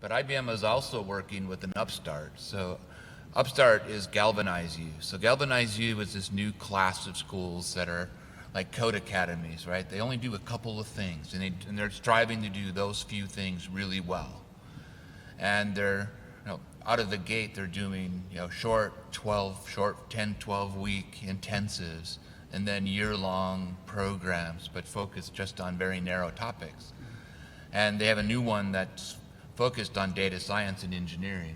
but IBM is also working with an upstart. So upstart is GalvanizeU. So GalvanizeU is this new class of schools that are like code academies, right? They only do a couple of things, and they're striving to do those few things really well. And they're, out of the gate, they're doing, short 10, 12-week intensives, and then year-long programs, but focused just on very narrow topics. And they have a new one that's focused on data science and engineering.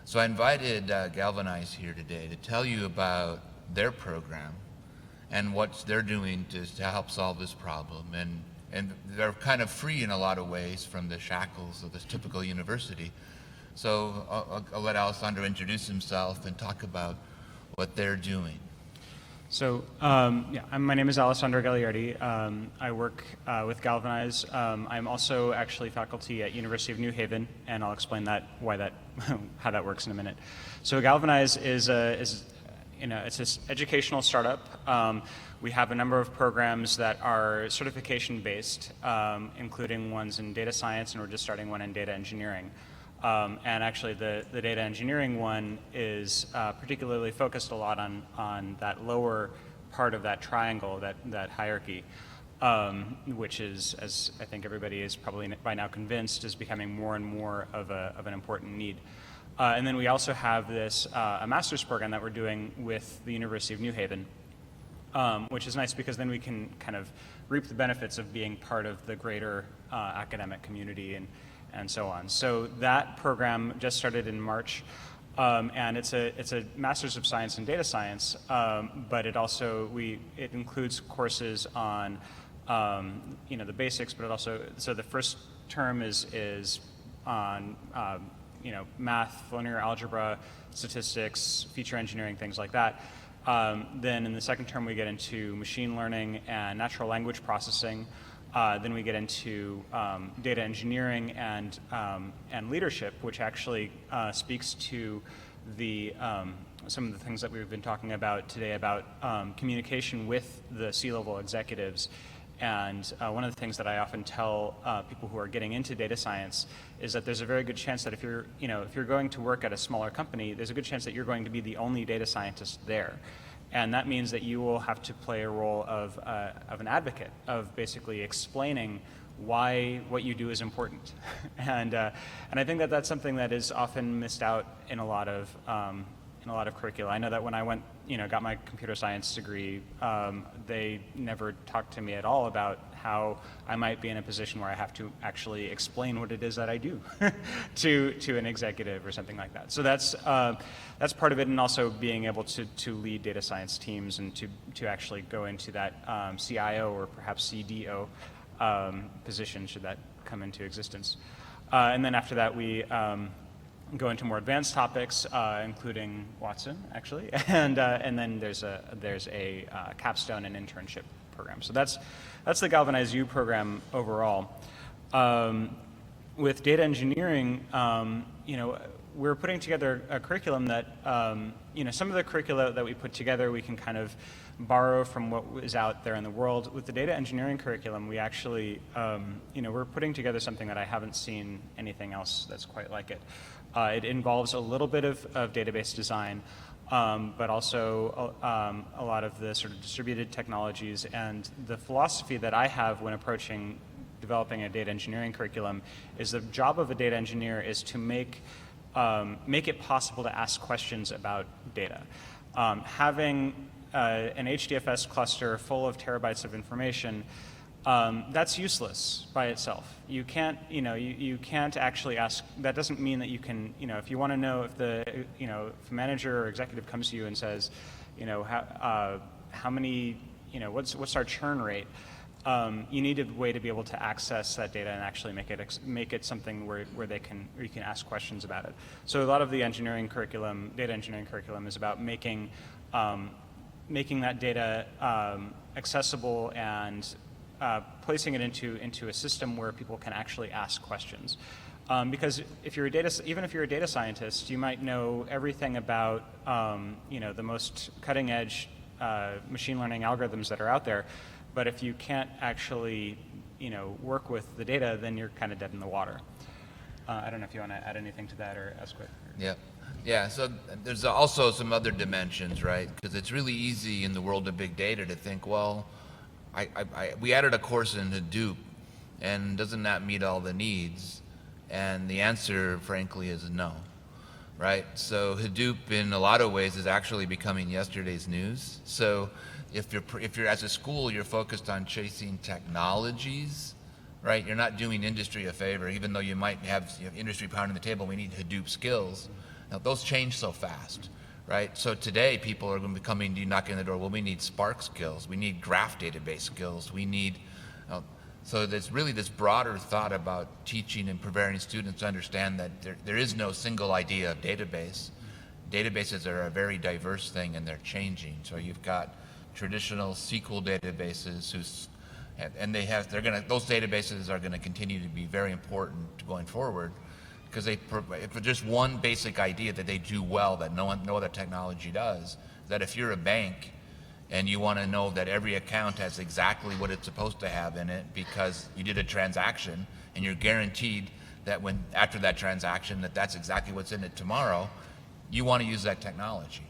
So I invited Galvanize here today to tell you about their program and what they're doing to help solve this problem. And they're kind of free in a lot of ways from the shackles of this typical university. So I'll let Alessandro introduce himself and talk about what they're doing. So my name is Alessandro Gagliardi. I work with Galvanize. I'm also actually faculty at University of New Haven, and I'll explain how that works in a minute. So Galvanize is it's an educational startup. We have a number of programs that are certification-based, including ones in data science, and we're just starting one in data engineering. And actually, the data engineering one is particularly focused a lot on that lower part of that triangle, that hierarchy, which is, as I think everybody is probably by now convinced, is becoming more and more of an important need. And then we also have this a master's program that we're doing with the University of New Haven, which is nice because then we can kind of reap the benefits of being part of the greater academic community and so on. So that program just started in March, and it's a Master's of Science in Data Science, but it includes courses on the basics, but it also, so the first term is on math, linear algebra, statistics, feature engineering, things like that. Then in the second term we get into machine learning and natural language processing. Then we get into data engineering and leadership, which actually speaks to some of the things that we've been talking about today about communication with the C-level executives. And one of the things that I often tell people who are getting into data science is that there's a very good chance that if you're going to work at a smaller company, there's a good chance that you're going to be the only data scientist there. And that means that you will have to play a role of an advocate, of basically explaining why what you do is important. And I think that that's something that is often missed out in a lot of curricula. I know that when I went, got my computer science degree, they never talked to me at all about how I might be in a position where I have to actually explain what it is that I do to an executive or something like that. So that's part of it, and also being able to lead data science teams and to actually go into that CIO or perhaps CDO position should that come into existence. And then after that we go into more advanced topics, including Watson, actually, and then there's a capstone and internship program. So that's the GalvanizeU program overall. With data engineering, we're putting together a curriculum that some of the curricula that we put together we can kind of borrow from what is out there in the world. With the data engineering curriculum, we actually we're putting together something that I haven't seen anything else that's quite like it. It involves a little bit of database design, but also a lot of the sort of distributed technologies. And the philosophy that I have when approaching developing a data engineering curriculum is the job of a data engineer is to make it possible to ask questions about data. Having an HDFS cluster full of terabytes of information, that's useless by itself. You can't, you can't actually ask. That doesn't mean that you can, if you want to know if if a manager or executive comes to you and says, how many, what's our churn rate? You need a way to be able to access that data and actually make it something where you can ask questions about it. So a lot of the engineering curriculum, data engineering curriculum, is about making that data accessible and placing it into a system where people can actually ask questions. Because even if you're a data scientist, you might know everything about the most cutting edge machine learning algorithms that are out there, but if you can't actually work with the data, then you're kind of dead in the water. I don't know if you want to add anything to that or ask quick. Yeah. Yeah, so there's also some other dimensions, right? Because it's really easy in the world of big data to think, well, we added a course in Hadoop, and doesn't that meet all the needs? And the answer, frankly, is no, right? So Hadoop, in a lot of ways, is actually becoming yesterday's news. So if you're as a school, you're focused on chasing technologies, right? You're not doing industry a favor, even though you might have industry pounding the table. We need Hadoop skills. Now, those change so fast, right? So today, people are going to be coming to you, knocking on the door. Well, we need Spark skills. We need graph database skills. We need, so there's really this broader thought about teaching and preparing students to understand that there is no single idea of database. Databases are a very diverse thing, and they're changing. So you've got traditional SQL databases those databases are going to continue to be very important going forward, because if just one basic idea that they do well that no other technology does, that if you're a bank and you want to know that every account has exactly what it's supposed to have in it because you did a transaction and you're guaranteed that after that transaction that's exactly what's in it tomorrow, you want to use that technology.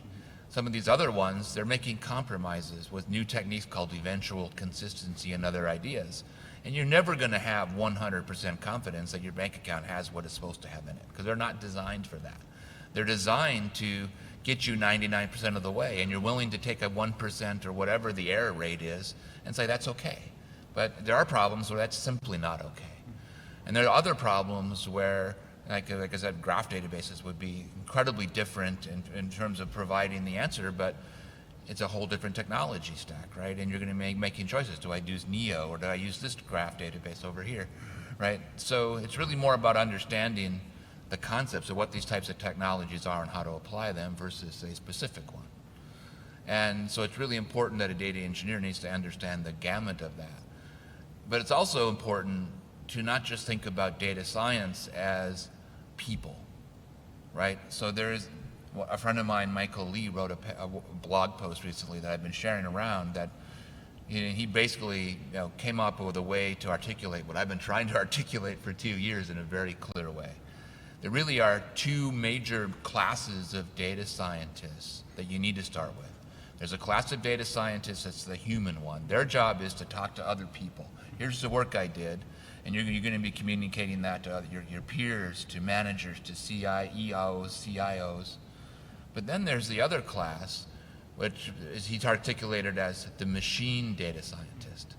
Some of these other ones, they're making compromises with new techniques called eventual consistency and other ideas. And you're never going to have 100% confidence that your bank account has what it's supposed to have in it, because they're not designed for that. They're designed to get you 99% of the way, and you're willing to take a 1% or whatever the error rate is and say that's okay. But there are problems where that's simply not okay. And there are other problems where, like I said, graph databases would be incredibly different in terms of providing the answer, but it's a whole different technology stack, right? And you're going to be making choices. Do I use Neo, or do I use this graph database over here, right? So it's really more about understanding the concepts of what these types of technologies are and how to apply them versus a specific one. And so it's really important that a data engineer needs to understand the gamut of that. But it's also important to not just think about data science as people, right? So a friend of mine, Michael Lee, wrote a blog post recently that I've been sharing around that he basically came up with a way to articulate what I've been trying to articulate for 2 years in a very clear way. There really are two major classes of data scientists that you need to start with. There's a class of data scientists that's the human one. Their job is to talk to other people. Here's the work I did, and you're going to be communicating that to your peers, to managers, to CIOs, CIOs. But then there's the other class, which he's articulated as the machine data scientist.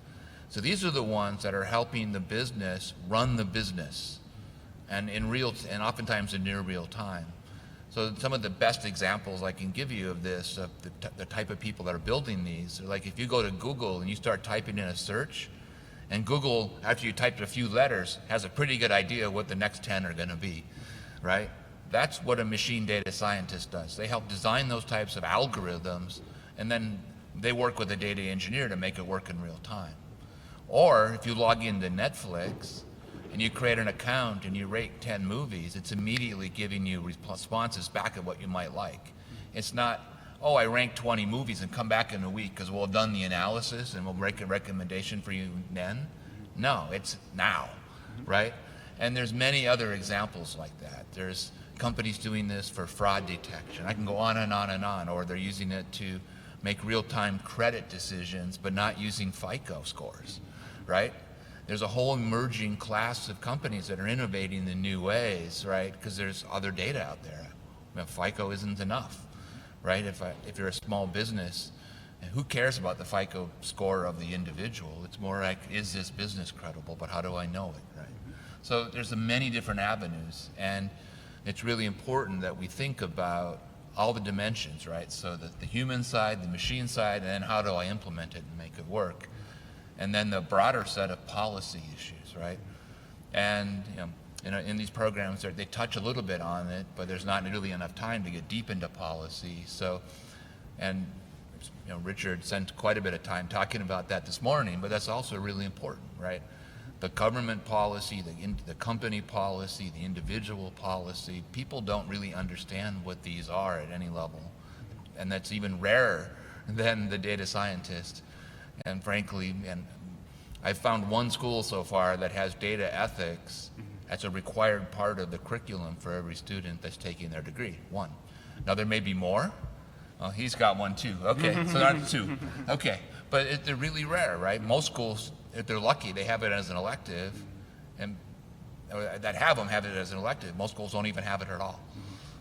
So these are the ones that are helping the business run the business, and oftentimes in near real time. So some of the best examples I can give you of this, of the type of people that are building these, are like if you go to Google and you start typing in a search, and Google, after you typed a few letters, has a pretty good idea of what the next 10 are going to be, right? That's what a machine data scientist does. They help design those types of algorithms, and then they work with a data engineer to make it work in real time. Or if you log into Netflix and you create an account and you rate 10 movies, it's immediately giving you responses back at what you might like. It's not, oh, I ranked 20 movies and come back in a week because we'll have done the analysis and we'll make a recommendation for you then. No, it's now, right? And there's many other examples like that. There's companies doing this for fraud detection. I can go on and on and on. Or they're using it to make real-time credit decisions, but not using FICO scores, right? There's a whole emerging class of companies that are innovating in new ways, right? Because there's other data out there. FICO isn't enough, right? If you're a small business, who cares about the FICO score of the individual? It's more like, is this business credible? But how do I know it, right? So there's many different avenues, and it's really important that we think about all the dimensions, right? So the human side, the machine side, and then how do I implement it and make it work? And then the broader set of policy issues, right? And in these programs, they touch a little bit on it, but there's not really enough time to get deep into policy. So, and Richard spent quite a bit of time talking about that this morning, but that's also really important, right? The government policy, the company policy, the individual policy, people don't really understand what these are at any level. And that's even rarer than the data scientist. And frankly, I've found one school so far that has data ethics as a required part of the curriculum for every student that's taking their degree, one. Now there may be more. Oh, he's got one too. Okay, so that's two. Okay, but they're really rare, right? Most schools, if they're lucky, they have it as an elective, and that have it as an elective. Most schools don't even have it at all,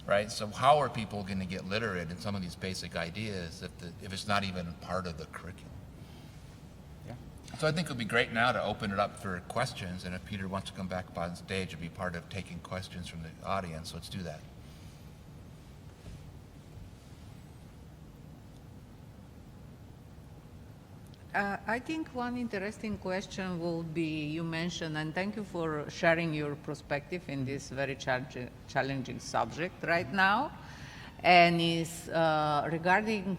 right? So how are people going to get literate in some of these basic ideas if it's not even part of the curriculum? Yeah. So I think it would be great now to open it up for questions, and if Peter wants to come back up on stage and be part of taking questions from the audience, let's do that. I think one interesting question will be, you mentioned, and thank you for sharing your perspective in this very challenging subject right now, and is regarding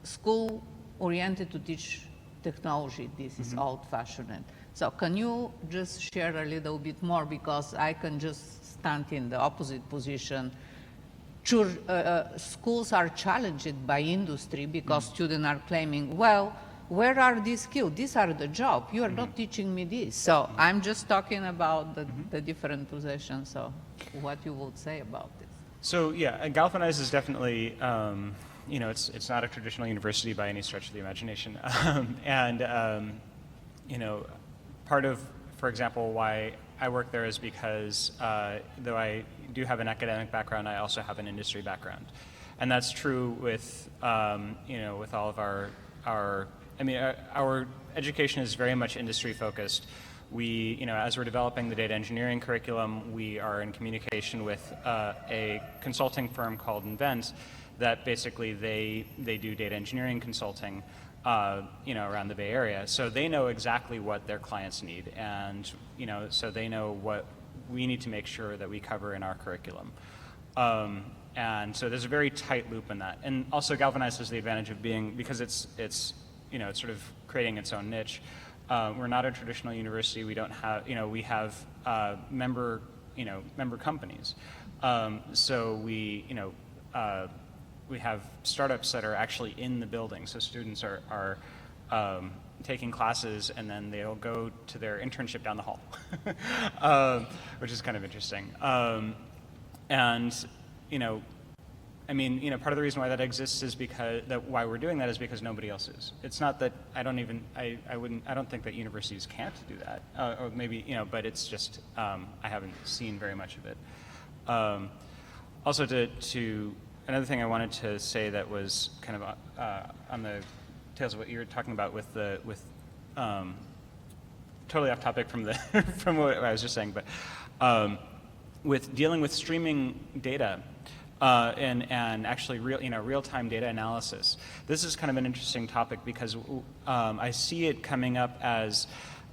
school oriented to teach technology. This is old-fashioned. So can you just share a little bit more, because I can just stand in the opposite position. Sure, schools are challenged by industry because students are claiming, well, where are these skills? These are the job. You are not teaching me this. So I'm just talking about the different positions. So what you would say about this? So yeah, Galvanize is definitely, you know, it's not a traditional university by any stretch of the imagination. You know, part of, for example, why I work there is because though I do have an academic background, I also have an industry background. And that's true with, you know, with all of our education is very much industry focused. We, you know, as we're developing the data engineering curriculum, we are in communication with a consulting firm called Invent that basically they do data engineering consulting, you know, around the Bay Area. So they know exactly what their clients need, and, you know, so they know what we need to make sure that we cover in our curriculum. And so there's a very tight loop in that. And also Galvanize has the advantage of being, because it's you know, it's sort of creating its own niche. We're not a traditional university. We don't have, you know, we have member companies. So we, you know, we have startups that are actually in the building. So students are taking classes, and then they'll go to their internship down the hall, which is kind of interesting. And, you know, I mean, you know, part of the reason why that exists is because why we're doing that is because nobody else is. It's not that I don't think that universities can't do that, or maybe, you know, but it's just I haven't seen very much of it. Also, to another thing I wanted to say that was kind of on the tails of what you were talking about with totally off topic from the from what I was just saying, but with dealing with streaming data. And actually real-time data analysis. This is kind of an interesting topic because I see it coming up as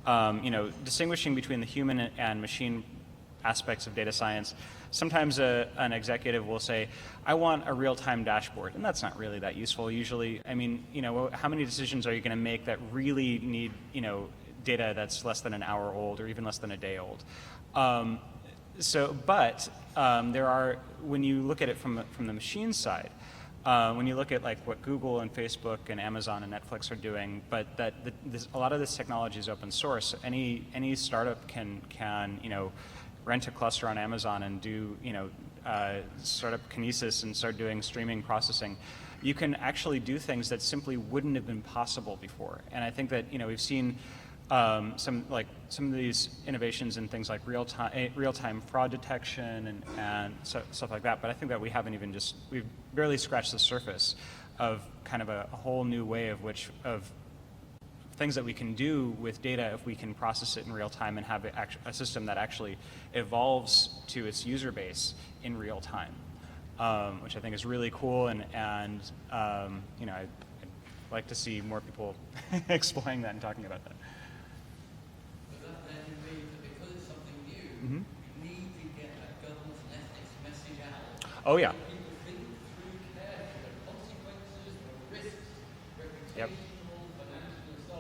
you know, distinguishing between the human and machine aspects of data science. Sometimes an executive will say, I want a real-time dashboard, and that's not really that useful. Usually, I mean, you know, how many decisions are you going to make that really need, you know, data that's less than an hour old or even less than a day old? But there are, when you look at it from the machine side, when you look at like what Google and Facebook and Amazon and Netflix are doing, but a lot of this technology is open source. Any startup can you know, rent a cluster on Amazon and do, you know, start up Kinesis and start doing streaming processing. You can actually do things that simply wouldn't have been possible before. And I think that, you know, we've seen some of these innovations in things like real-time fraud detection and stuff like that. But I think that we've barely scratched the surface of kind of a whole new way of things that we can do with data if we can process it in real time and have a system that actually evolves to its user base in real time, which I think is really cool. And you know, I'd like to see more people exploring that and talking about that. Mm-hmm. You need to get that governance and ethics message out. Oh yeah. People think through carefully the consequences, the risks, reputational, financial, and so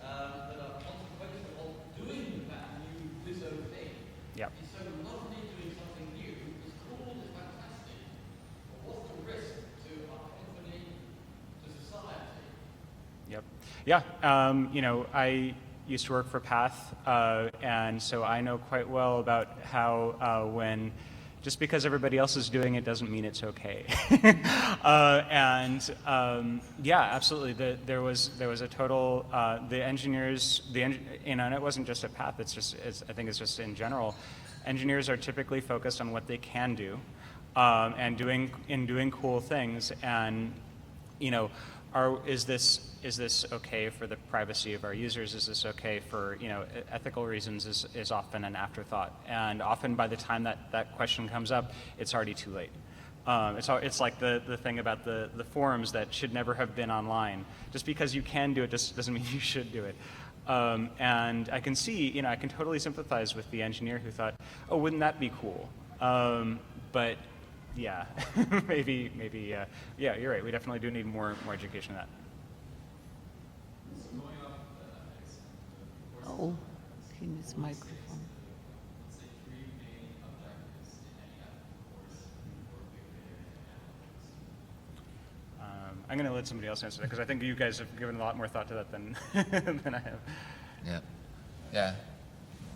on, that are consequences of doing that new bizzo thing. Yep. It's so lovely doing something new. It's cool. It's fantastic. But what's the risk to our company, to society? Yep. Yeah. You know, used to work for Path, and so I know quite well about how when just because everybody else is doing it doesn't mean it's okay. Yeah, absolutely. There was a total. The engineers, and it wasn't just at Path. I think it's just in general. Engineers are typically focused on what they can do, and doing cool things. And is this okay for the privacy of our users? Is this okay for, ethical reasons is often an afterthought. And often by the time that question comes up, it's already too late. It's like the thing about the forums that should never have been online. Just because you can do it just doesn't mean you should do it. And I can see, I can totally sympathize with the engineer who thought, oh, wouldn't that be cool? But yeah, maybe, yeah, you're right. We definitely do need more education on that. Oh, he needs microphone. I'm going to let somebody else answer that because I think you guys have given a lot more thought to that than than I have. Yeah.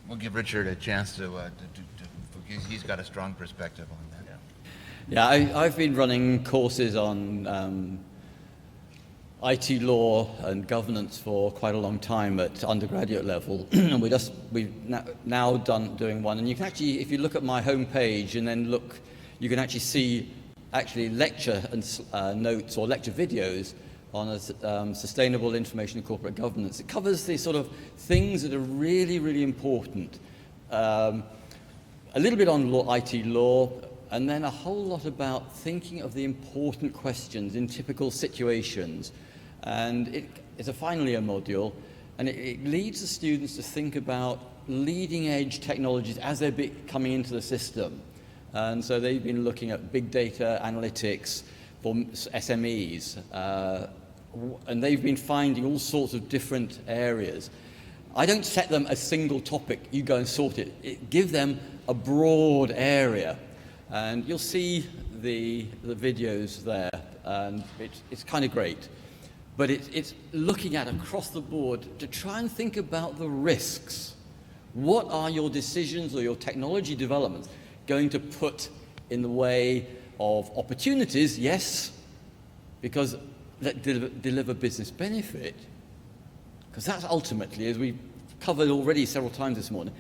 We'll give Richard a chance to because he's got a strong perspective on that. Yeah, I've been running courses on IT law and governance for quite a long time at undergraduate level, and we've now doing one. And you can actually, if you look at my homepage and then look, you can actually see lecture and notes or lecture videos on sustainable information and corporate governance. It covers the sort of things that are really, really important. A little bit on IT law, and then a whole lot about thinking of the important questions in typical situations. And it's finally a module, and it leads the students to think about leading edge technologies as they're coming into the system. And so they've been looking at big data analytics for SMEs, and they've been finding all sorts of different areas. I don't set them a single topic, you go and sort it. Give them a broad area. And you'll see the videos there, and it's kind of great. But it's looking at across the board to try and think about the risks. What are your decisions or your technology developments going to put in the way of opportunities? Yes, because that deliver business benefit. Because that's ultimately, as we've covered already several times this morning,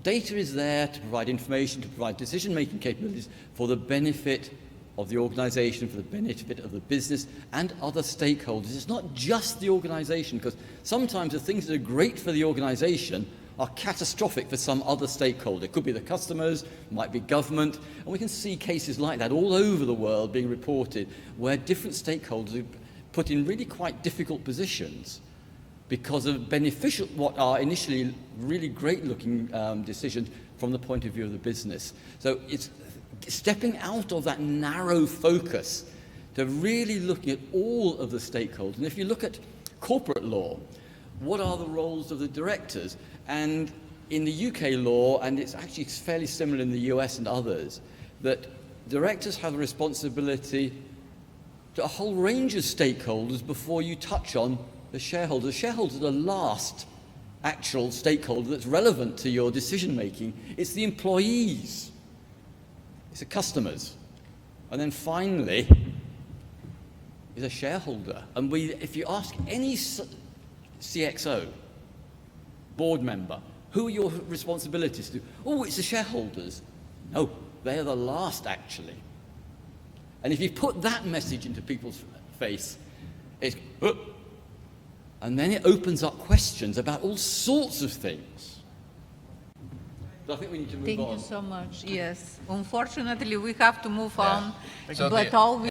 data is there to provide information, to provide decision-making capabilities for the benefit of the organization, for the benefit of the business and other stakeholders. It's not just the organization, because sometimes the things that are great for the organization are catastrophic for some other stakeholder. It could be the customers, might be government, and we can see cases like that all over the world being reported, where different stakeholders are put in really quite difficult positions because of beneficial, what are initially really great-looking decisions from the point of view of the business. So it's stepping out of that narrow focus to really looking at all of the stakeholders. And if you look at corporate law, what are the roles of the directors? And in the UK law, and it's actually fairly similar in the US and others, that directors have a responsibility to a whole range of stakeholders before you touch on the shareholders. The shareholders are the last actual stakeholder that's relevant to your decision making. It's the employees, it's the customers, and then finally is a shareholder. And if you ask any CXO, board member, who are your responsibilities to? Oh, it's the shareholders. No, they're the last actually. And if you put that message into people's face, it's, and then it opens up questions about all sorts of things. So I think we need to move on. Thank you so much. Yes. Unfortunately, we have to move on. So But all we